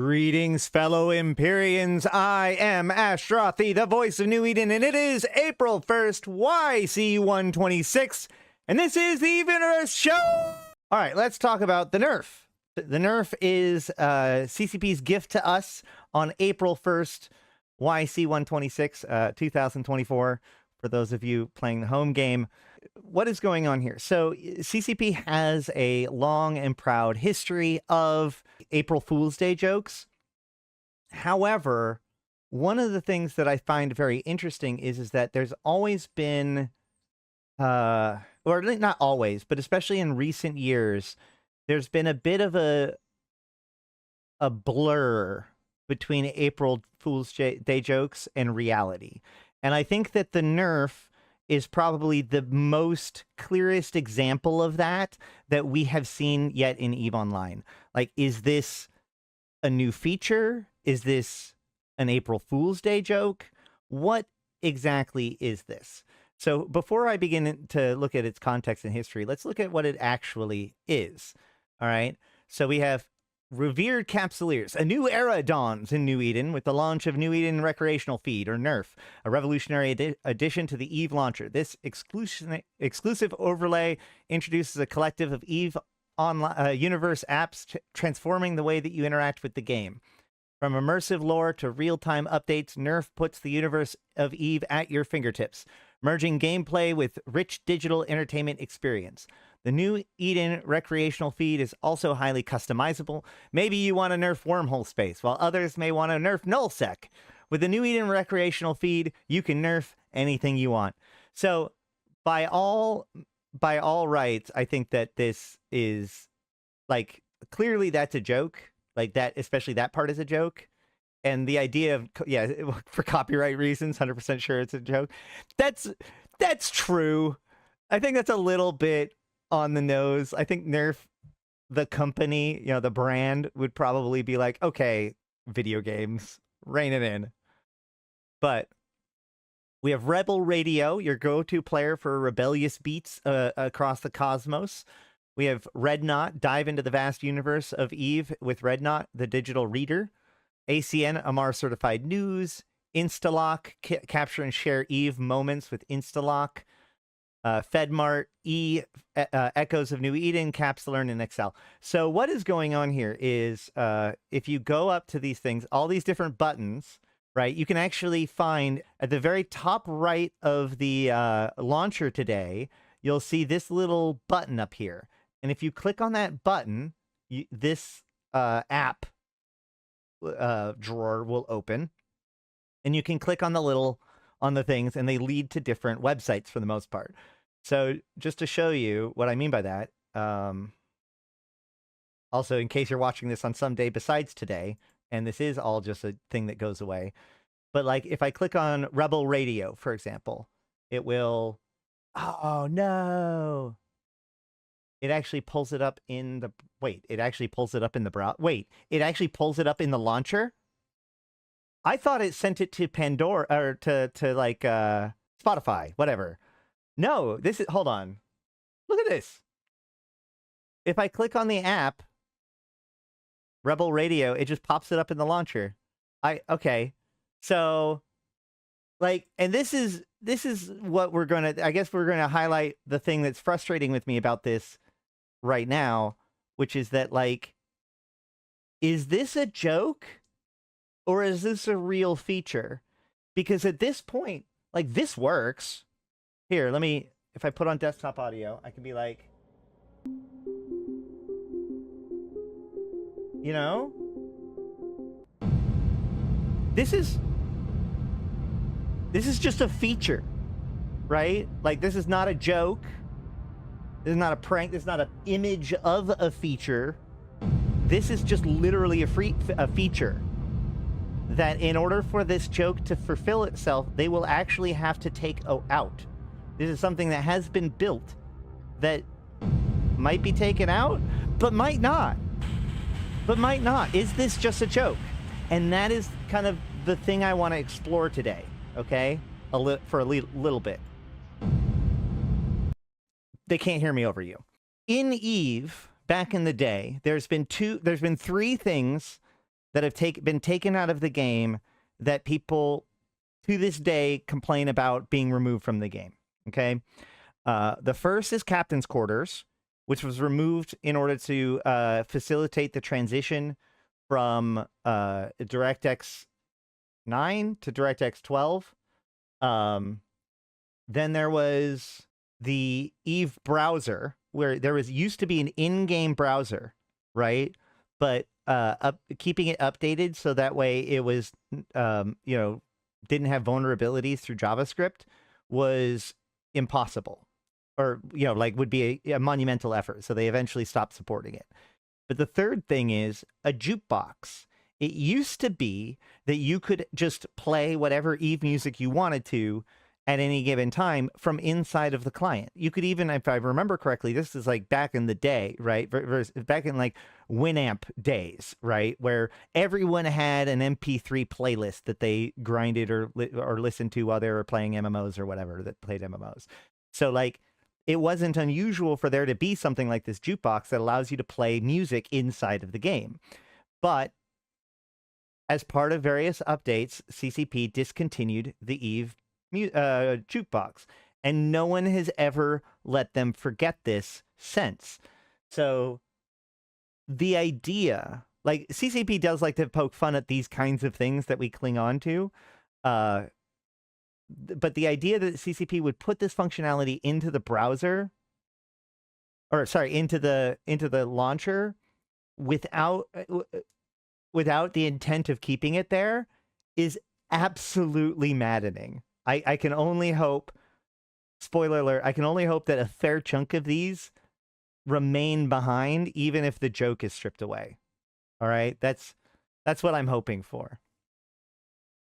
Greetings, fellow Empyreans. I am Ashrothi, the voice of New Eden, and it is April 1st, YC126, and this is the Universe Show! All right, let's talk about the nerf. The nerf is CCP's gift to us on April 1st, YC126, 2024, for those of you playing the home game. What is going on here? So CCP has a long and proud history of April Fool's Day jokes. However, one of the things that I find very interesting is that there's always been, or not always, but especially in recent years, there's been a bit of a blur between April Fool's Day jokes and reality. And I think that the nerf is probably the most clearest example of that we have seen yet in EVE Online. Like, is this a new feature? Is this an April Fool's Day joke? What exactly is this? So before I begin to look at its context and history, let's look at what it actually is. All right. So we have revered capsuleers. A new era dawns in New Eden with the launch of New Eden Recreational Feed, or NERF, a revolutionary addition to the EVE launcher. This exclusive overlay introduces a collective of EVE universe apps transforming the way that you interact with the game. From immersive lore to real-time updates, NERF puts the universe of EVE at your fingertips, merging gameplay with rich digital entertainment experience. The New Eden recreational feed is also highly customizable. Maybe you want to nerf wormhole space, while others may want to nerf nullsec. With the New Eden recreational feed, you can nerf anything you want. So, by all rights, I think that this is, like, clearly that's a joke. Like, that, especially that part is a joke. And the idea of, yeah, for copyright reasons, 100% sure it's a joke. That's true. I think that's a little bit on the nose. I think Nerf, the company, the brand, would probably be like, okay, video games, rein it in. But we have Rebel Radio, your go-to player for rebellious beats across the cosmos. We have Red Knot, dive into the vast universe of EVE with Red Knot, the digital reader. ACN, Amar certified news. Instalock, capture and share EVE moments with Instalock. FedMart, Echoes of New Eden, Capsulearn, and Excel. So what is going on here is if you go up to these things, all these different buttons, right, you can actually find at the very top right of the launcher today, you'll see this little button up here. And if you click on that button, this app drawer will open. And you can click on the things, and they lead to different websites for the most part. So just to show you what I mean by that, also in case you're watching this on some day besides today, and this is all just a thing that goes away, but like if I click on Rebel Radio, for example, it will, oh no, it actually pulls it up in the, it actually pulls it up in the launcher? I thought it sent it to Pandora, or to like Spotify, whatever. No, this is, hold on. Look at this. If I click on the app, Rebel Radio, it just pops it up in the launcher. Okay. So, like, and this is what we're going to, I guess we're going to highlight the thing that's frustrating with me about this right now, which is that, like, is this a joke? Or is this a real feature? Because at this point, like, this works. Here, if I put on desktop audio, I can be like, this is just a feature, right? Like, this is not a joke. This is not a prank. This is not an image of a feature. This is just literally a feature. That in order for this joke to fulfill itself, they will actually have to take out. This is something that has been built that might be taken out, but might not. Is this just a joke? And that is kind of the thing I want to explore today, okay? For a little bit. They can't hear me over you. In EVE, back in the day, there's been three things that have been taken out of the game that people to this day complain about being removed from the game. Okay. The first is Captain's Quarters, which was removed in order to facilitate the transition from DirectX 9 to DirectX 12. Then there was the Eve browser, where there used to be an in-game browser, right? But keeping it updated so that way it was, didn't have vulnerabilities through JavaScript was impossible, or would be a monumental effort. So they eventually stopped supporting it. But the third thing is a jukebox. It used to be that you could just play whatever Eve music you wanted to at any given time from inside of the client. You could even, if I remember correctly, this is like back in the day, right? Back in like Winamp days, right? Where everyone had an MP3 playlist that they grinded or listened to while they were playing MMOs or whatever that played MMOs. So like, it wasn't unusual for there to be something like this jukebox that allows you to play music inside of the game. But as part of various updates, CCP discontinued the Eve jukebox, and no one has ever let them forget this since. So the idea, like, CCP does like to poke fun at these kinds of things that we cling on to, but the idea that CCP would put this functionality into the browser, or sorry, into the launcher without the intent of keeping it there is absolutely maddening. I can only hope, spoiler alert, I can only hope that a fair chunk of these remain behind, even if the joke is stripped away. All right? That's what I'm hoping for.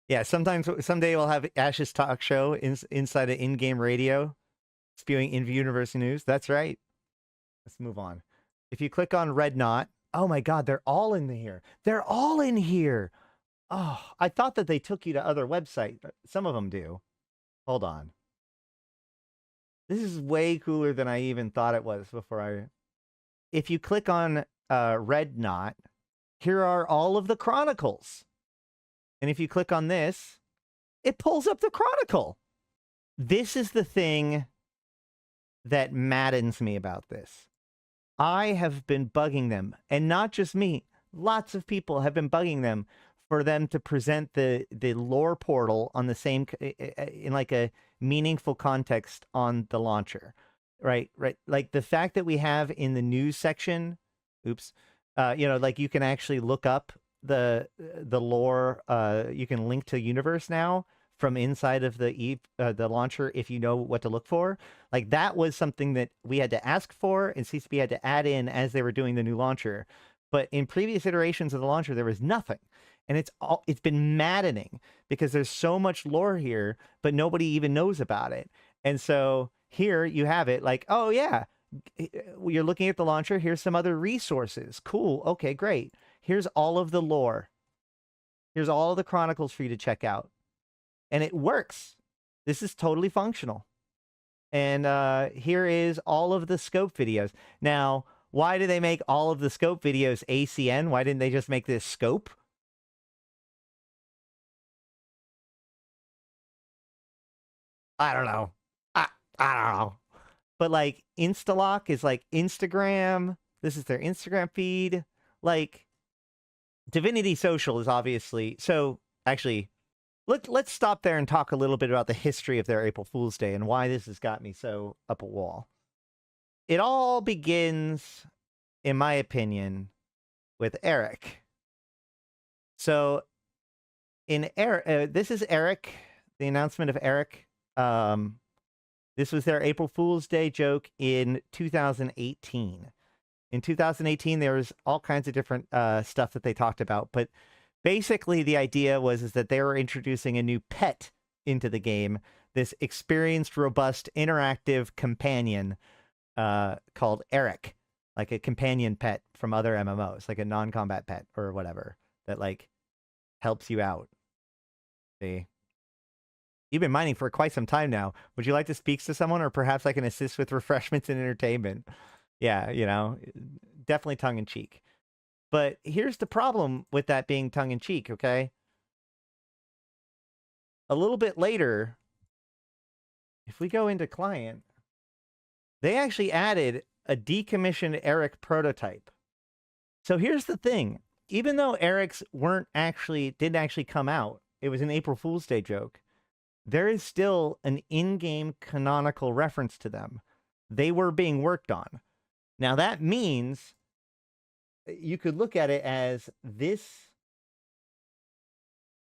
Yeah, someday we'll have Ash's talk show inside of in-game radio, spewing in-universe news. That's right. Let's move on. If you click on Red Knot, oh my God, they're all in here. They're all in here. Oh, I thought that they took you to other websites. Some of them do. Hold on. This is way cooler than I even thought it was before If you click on Red Knot, here are all of the chronicles. And if you click on this, it pulls up the chronicle. This is the thing that maddens me about this. I have been bugging them, and not just me. Lots of people have been bugging them for them to present the lore portal on the same, in like a meaningful context on the launcher, right? Like the fact that we have in the news section, like you can actually look up the lore. You can link to universe now from inside of the launcher if you know what to look for. Like that was something that we had to ask for, and CCP had to add in as they were doing the new launcher. But in previous iterations of the launcher, there was nothing. And it's been maddening because there's so much lore here, but nobody even knows about it. And so here you have it like, oh yeah, you're looking at the launcher. Here's some other resources. Cool. Okay, great. Here's all of the lore. Here's all of the chronicles for you to check out. And it works. This is totally functional. And here is all of the scope videos. Now, why do they make all of the scope videos ACN? Why didn't they just make this scope? I don't know. I don't know. But like Instalock is like Instagram. This is their Instagram feed. Like Divinity Social is obviously. So actually, let's stop there and talk a little bit about the history of their April Fool's Day and why this has got me so up a wall. It all begins, in my opinion, with Eric. So in Eric, this is Eric, the announcement of Eric. This was their April Fool's Day joke in 2018. In 2018, there was all kinds of different stuff that they talked about, but basically the idea was that they were introducing a new pet into the game, this experienced, robust, interactive companion called Eric, like a companion pet from other MMOs, like a non-combat pet or whatever that like helps you out. See? You've been mining for quite some time now. Would you like to speak to someone, or perhaps I can assist with refreshments and entertainment? Yeah, definitely tongue in cheek. But here's the problem with that being tongue-in-cheek, okay? A little bit later, if we go into client, they actually added a decommissioned Eric prototype. So here's the thing. Even though Erics didn't actually come out, it was an April Fool's Day joke, there is still an in-game canonical reference to them. They were being worked on. Now that means you could look at it as this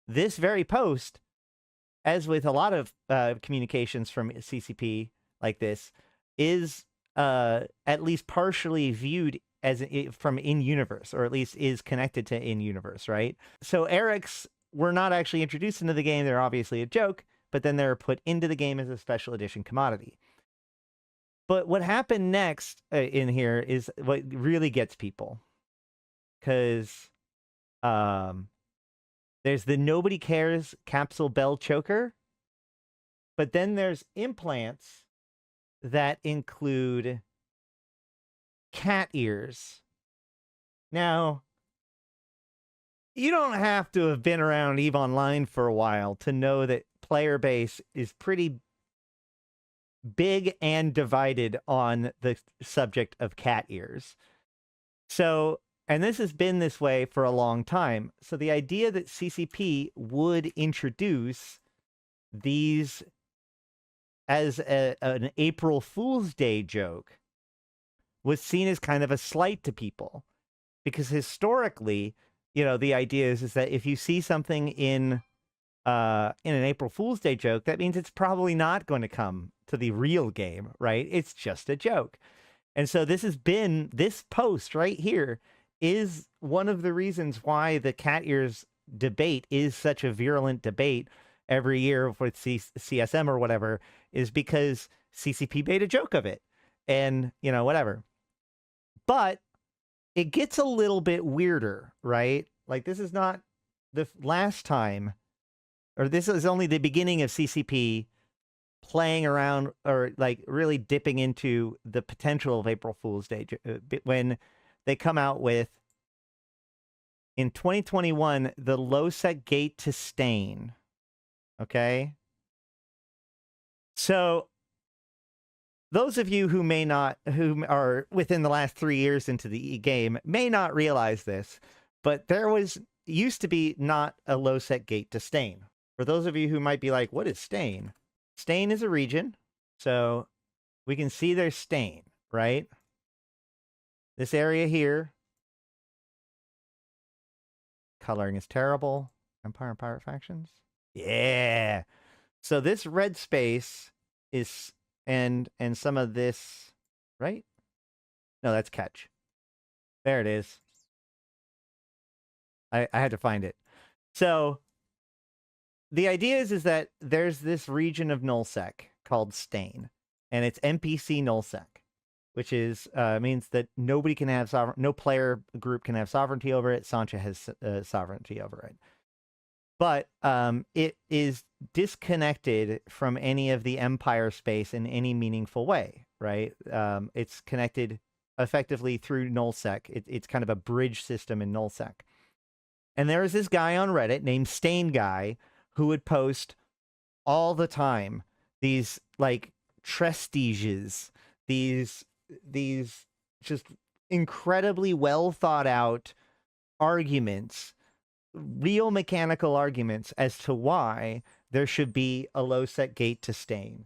very post, as with a lot of communications from CCP like this, is at least partially viewed as from in-universe, or at least is connected to in-universe, right? So Erics were not actually introduced into the game. They're obviously a joke, but then they're put into the game as a special edition commodity. But what happened next in here is what really gets people. Because there's the Nobody Cares Capsule Bell Choker, but then there's implants that include cat ears. Now, you don't have to have been around EVE Online for a while to know that player base is pretty big and divided on the subject of cat ears. So, and this has been this way for a long time. So the idea that CCP would introduce these as an April Fool's Day joke was seen as kind of a slight to people. Because historically, the idea is that if you see something in an April Fool's Day joke, that means it's probably not going to come to the real game, right? It's just a joke. And so this post right here is one of the reasons why the cat ears debate is such a virulent debate every year with CSM or whatever, is because CCP made a joke of it. And, whatever. But it gets a little bit weirder, right? Like, this is not the last time, or this is only the beginning of CCP playing around or like really dipping into the potential of April Fool's Day when they come out with, in 2021, the low-sec gate to stain. Okay? So those of you who are within the last 3 years into the game may not realize this, but there used to be not a low-sec gate to stain. For those of you who might be like, what is stain? Stain is a region, so we can see there's stain, right? This area here, coloring is terrible. Empire and Pirate Factions. Yeah. So this red space is, and some of this, right? No, that's catch. There it is. I had to find it. So the idea is that there's this region of nullsec called stain, and it's NPC nullsec, which is means that nobody can have no player group can have sovereignty over it. Sancha has sovereignty over it, but it is disconnected from any of the Empire space in any meaningful way, right? It's connected effectively through nullsec. It's kind of a bridge system in nullsec. And there is this guy on Reddit named Stain Guy who would post all the time these like trestiges, these just incredibly well thought out arguments, real mechanical arguments as to why there should be a low-sec gate to stain.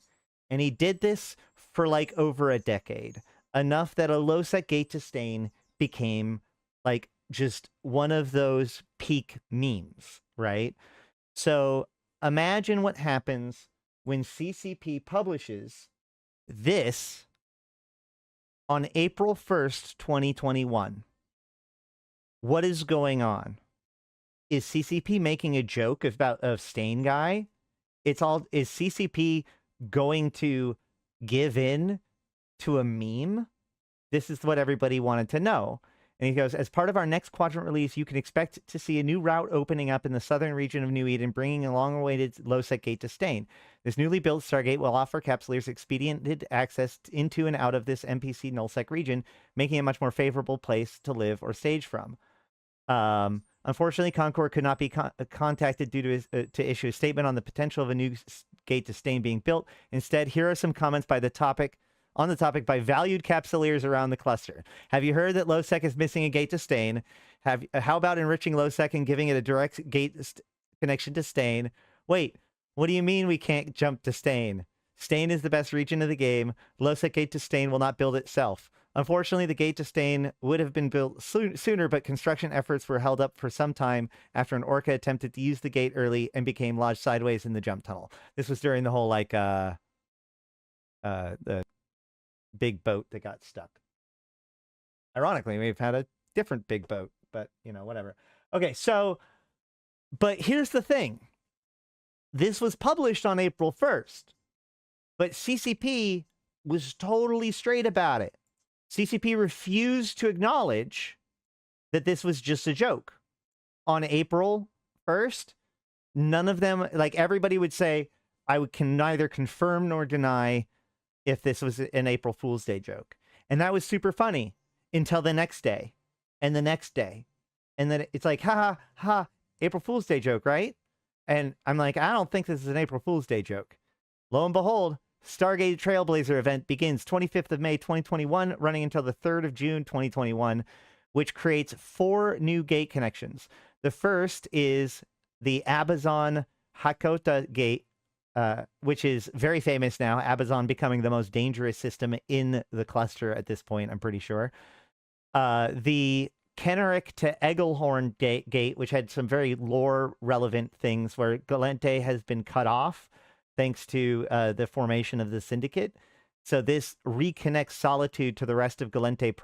And he did this for like over a decade, enough that a low-sec gate to stain became like just one of those peak memes, right? So imagine what happens when CCP publishes this on April 1st, 2021. What is going on? Is CCP making a joke of Stain Guy? Is CCP going to give in to a meme? This is what everybody wanted to know. And he goes, as part of our next quadrant release, you can expect to see a new route opening up in the southern region of New Eden, bringing a long-awaited low-sec gate to Stain. This newly built Stargate will offer Capsuleers expedited access into and out of this NPC nullsec region, making it a much more favorable place to live or stage from. Unfortunately, Concord could not be contacted due to to issue a statement on the potential of a new gate to Stain being built. Instead, here are some comments by the topic by valued capsuleers around the cluster. Have you heard that LowSec is missing a gate to Stain? How about enriching LowSec and giving it a direct gate connection to Stain? Wait, what do you mean we can't jump to Stain? Stain is the best region of the game. LowSec gate to Stain will not build itself. Unfortunately, the gate to Stain would have been built sooner, but construction efforts were held up for some time after an Orca attempted to use the gate early and became lodged sideways in the jump tunnel. This was during the whole, like, the big boat that got stuck. Ironically, we've had a different big boat, but, you know, whatever. Okay, so, but here's the thing. This was published on April 1st, but CCP was totally straight about it. CCP refused to acknowledge that this was just a joke. On April 1st, none of them, like everybody would say, can neither confirm nor deny if this was an April Fool's Day joke. And that was super funny until the next day and the next day. And then it's like, ha, April Fool's Day joke, right? And I'm like, I don't think this is an April Fool's Day joke. Lo and behold, Stargate Trailblazer event begins 25th of May, 2021, running until the 3rd of June, 2021, which creates 4 new gate connections. The first is the Abyssus Hakota gate, which is very famous now. Abyssus becoming the most dangerous system in the cluster at this point, I'm pretty sure. The Kenrick to Egglehorn gate, which had some very lore-relevant things where Gallente has been cut off thanks to the formation of the Syndicate. So this reconnects Solitude to the rest of Gallente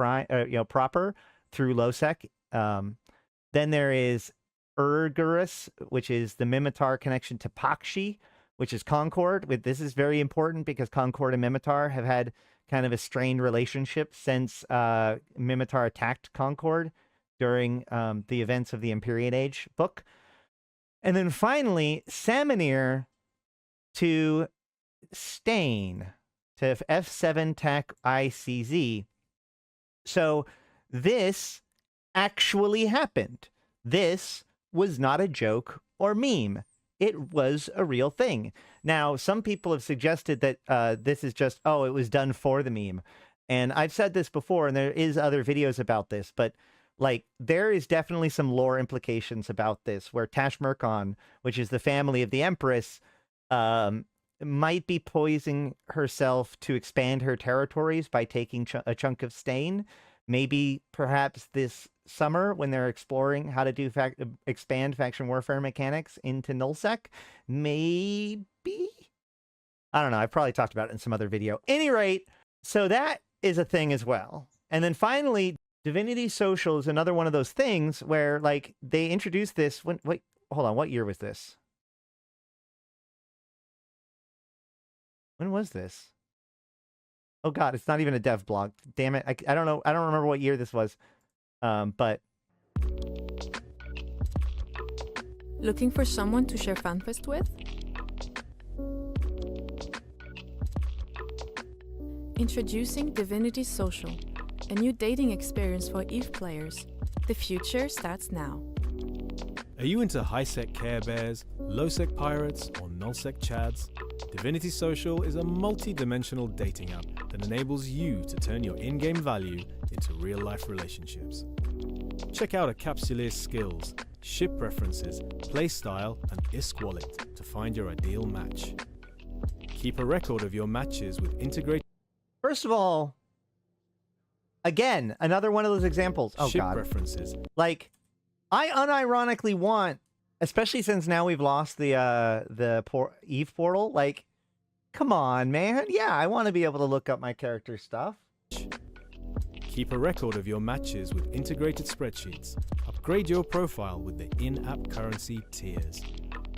proper through LowSec. Then there is Urgerus, which is the Mimitar connection to Pakshi, which is Concord. This is very important because Concord and Mimitar have had kind of a strained relationship since Mimitar attacked Concord during the events of the Empyrean Age book. And then finally, Samanir to Stain, to F7 TAC ICZ. So this actually happened. This was not a joke or meme. It was a real thing. Now, some people have suggested that this is just, it was done for the meme. And I've said this before, and there is other videos about this, but like there is definitely some lore implications about this, where Tash Murkon, which is the family of the Empress, might be poising herself to expand her territories by taking a chunk of Stain. Maybe perhaps this summer when they're exploring how to do expand faction warfare mechanics into nullsec. Maybe? I don't know. I've probably talked about it in some other video. Any rate, so that is a thing as well. And then finally, Divinity Social is another one of those things where like they introduced this wait, hold on, what year was this? When was this? Oh God, it's not even a dev blog. Damn it. I don't know. I don't remember what year this was. But looking for someone to share FanFest with? Introducing Divinity Social, a new dating experience for EVE players. The future starts now. Are you into high-sec Care Bears, low-sec Pirates, or null-sec Chads? Divinity Social is a multi-dimensional dating app that enables you to turn your in-game value into real-life relationships. Check out a capsuleer's skills, ship preferences, playstyle, and ISK wallet to find your ideal match. Keep a record of your matches with integrated... First of all, again, another one of those examples. Oh, ship God. Preferences. Like, I unironically want, especially since now we've lost the Eve portal, like, come on, man. Yeah, I want to be able to look up my character stuff. Keep a record of your matches with integrated spreadsheets. Upgrade your profile with the in-app currency tiers.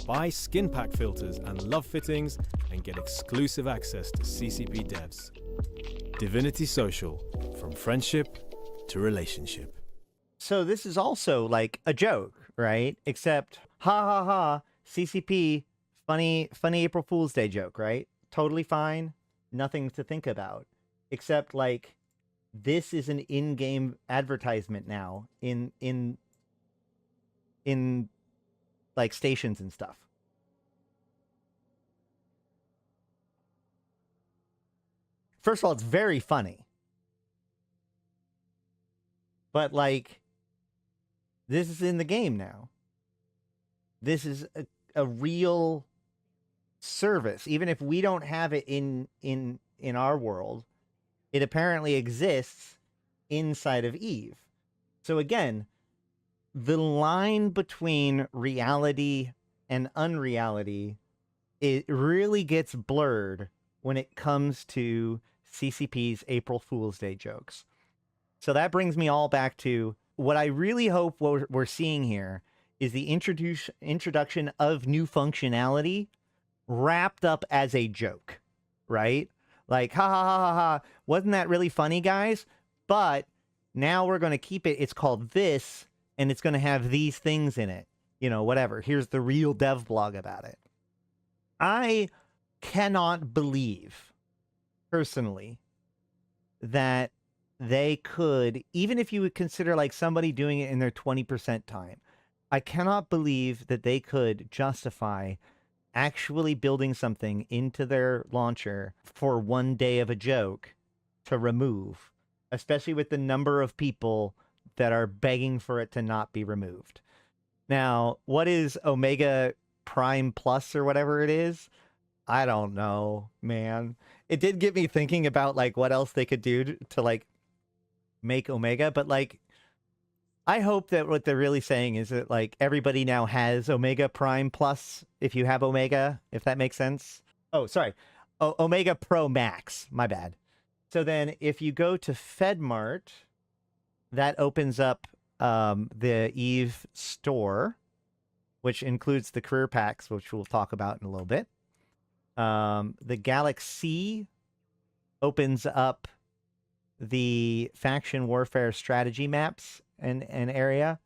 Buy skin pack filters and love fittings and get exclusive access to CCP devs. Divinity Social, from friendship to relationship. So this is also like a joke, right? Except, ha, CCP, funny April Fool's Day joke, right? Totally fine, nothing to think about. Except like, this is an in-game advertisement now in in like stations and stuff. First of all, it's very funny. But like, this is in the game now. This is a real service. Even if we don't have it in our world, it apparently exists inside of Eve. So again, the line between reality and unreality, it really gets blurred when it comes to CCP's April Fool's Day jokes. So that brings me all back to what I really hope what we're seeing here is the introduction of new functionality wrapped up as a joke, right? Like, ha ha ha ha ha, wasn't that really funny, guys? But now we're going to keep it. It's called this, and it's going to have these things in it. You know, whatever. Here's the real dev blog about it. I cannot believe, personally, that they could, even if you would consider like somebody doing it in their 20% time, I cannot believe that they could justify actually building something into their launcher for one day of a joke to remove, especially with the number of people that are begging for it to not be removed. Now, what is Omega Prime Plus or whatever it is? I don't know, man. It did get me thinking about like what else they could do to like make Omega, but like I hope that what they're really saying is that like everybody now has Omega Prime Plus if you have Omega, if that makes sense. Oh, sorry. Omega Pro Max, my bad. So then if you go to FedMart, that opens up the Eve store, which includes the career packs, which we'll talk about in a little bit. The Galaxy opens up the faction warfare strategy maps and area.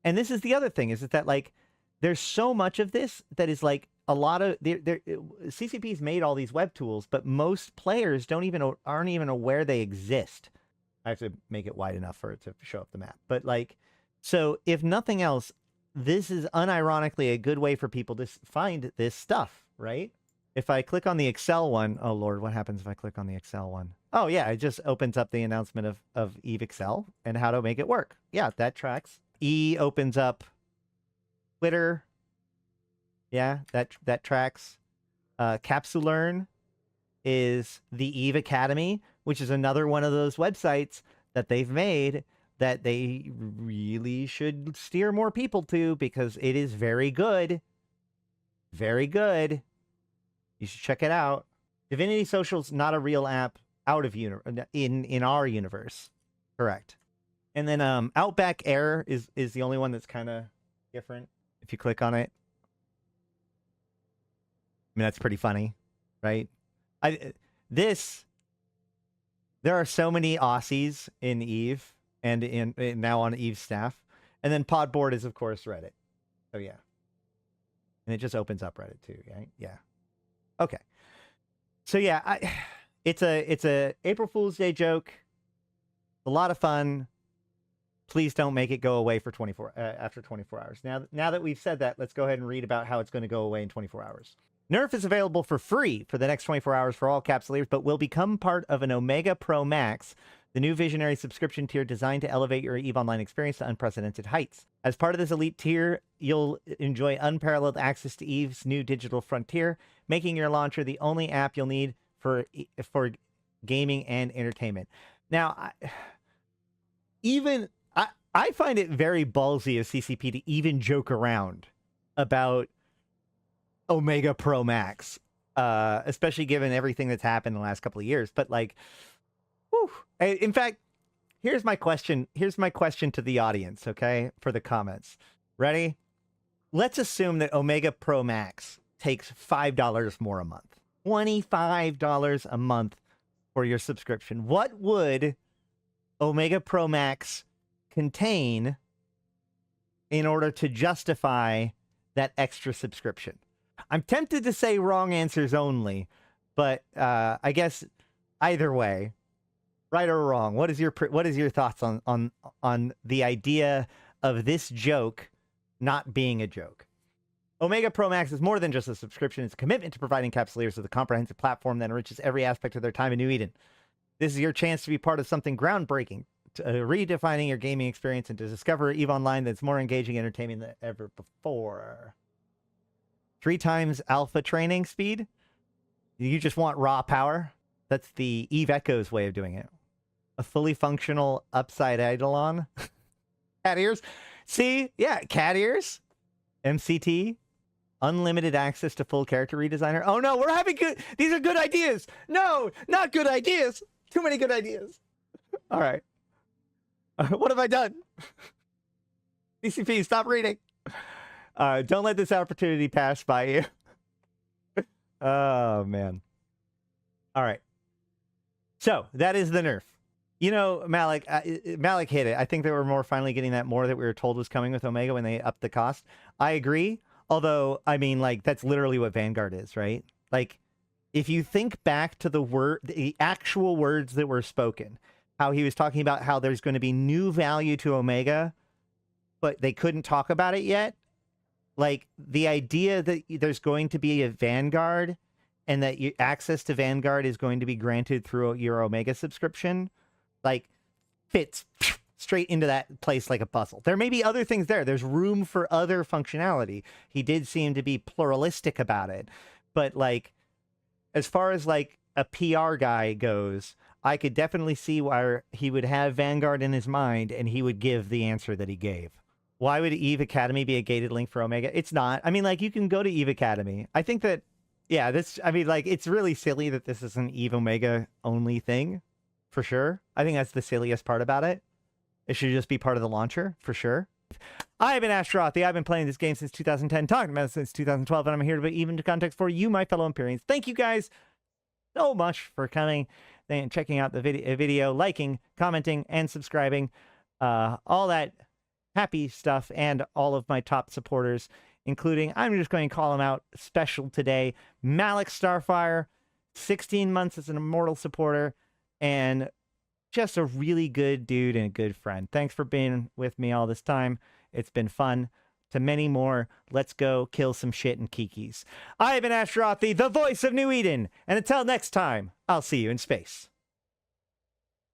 And this is the other thing, is that like there's so much of this that is like a lot of CCP's made all these web tools, but most players aren't even aware they exist. I have to make it wide enough for it to show up the map. But like, so if nothing else, this is unironically a good way for people to find this stuff, right? If I click on the Excel one, oh Lord, what happens if I click on the Excel one? Oh yeah, it just opens up the announcement of Eve Excel and how to make it work. Yeah, that tracks. E opens up Twitter. Yeah, that tracks. CapsuLearn is the Eve Academy, which is another one of those websites that they've made that they really should steer more people to because it is very good. Very good. You should check it out. Divinity Social's not a real app out of in our universe. Correct. And then Outback Air is the only one that's kind of different. If you click on it. I mean, that's pretty funny, right? There are so many Aussies in Eve and in now on Eve's staff. And then Podboard is, of course, Reddit. So, yeah. And it just opens up Reddit, too, right? Yeah. Okay. So, yeah, it's a April Fool's Day joke. A lot of fun. Please don't make it go away for after 24 hours. Now that we've said that, let's go ahead and read about how it's going to go away in 24 hours. Nerf is available for free for the next 24 hours for all capsuleers, but will become part of an Omega Pro Max, the new visionary subscription tier designed to elevate your EVE Online experience to unprecedented heights. As part of this elite tier, you'll enjoy unparalleled access to EVE's new digital frontier, making your launcher the only app you'll need for gaming and entertainment. Now, I find it very ballsy of CCP to even joke around about Omega Pro Max, especially given everything that's happened in the last couple of years. But like, whew. In fact, here's my question. Here's my question to the audience, okay, for the comments. Ready? Let's assume that Omega Pro Max takes $5 more a month. $25 a month for your subscription. What would Omega Pro Max contain in order to justify that extra subscription? I'm tempted to say wrong answers only, but I guess either way, right or wrong, what is your thoughts on the idea of this joke not being a joke. Omega Pro Max is more than just a subscription. It's a commitment to providing Capsuleers with a comprehensive platform that enriches every aspect of their time in New Eden. This is your chance to be part of something groundbreaking, to, redefining your gaming experience and to discover EVE Online that's more engaging and entertaining than ever before. 3 times alpha training speed? You just want raw power? That's the EVE Echo's way of doing it. A fully functional upside Eidolon. Cat ears. See? Yeah, cat ears. MCT. Unlimited access to full character redesigner. Oh no, we're having good... These are good ideas. No, not good ideas. Too many good ideas. All right. What have I done? CCP, stop reading. Don't let this opportunity pass by you. Oh, man. All right. So, that is the nerf. You know, Malik hit it. I think they were finally getting that more that we were told was coming with Omega when they upped the cost. I agree. Although, I mean, like, that's literally what Vanguard is, right? Like, if you think back to the actual words that were spoken, how he was talking about how there's going to be new value to Omega, but they couldn't talk about it yet. Like, the idea that there's going to be a Vanguard and that access to Vanguard is going to be granted through your Omega subscription, like, fits straight into that place like a puzzle. There may be other things there. There's room for other functionality. He did seem to be pluralistic about it. But, like, as far as, like, a PR guy goes, I could definitely see why he would have Vanguard in his mind and he would give the answer that he gave. Why would EVE Academy be a gated link for Omega? It's not. I mean, like, you can go to EVE Academy. I think that, yeah, I mean, like, it's really silly that this is an EVE Omega only thing, for sure. I think that's the silliest part about it. It should just be part of the launcher, for sure. I've been Astrothi. I've been playing this game since 2010, talking about it since 2012, and I'm here to put even to context for you, my fellow Empyreans. Thank you guys so much for coming and checking out the video, liking, commenting, and subscribing. All that happy stuff, and all of my top supporters, including, I'm just going to call them out special today, Malik Starfire, 16 months as an Immortal supporter, and just a really good dude and a good friend. Thanks for being with me all this time. It's been fun. To many more, let's go kill some shit in Kikis. I have been Astrothi, the voice of New Eden, and until next time, I'll see you in space.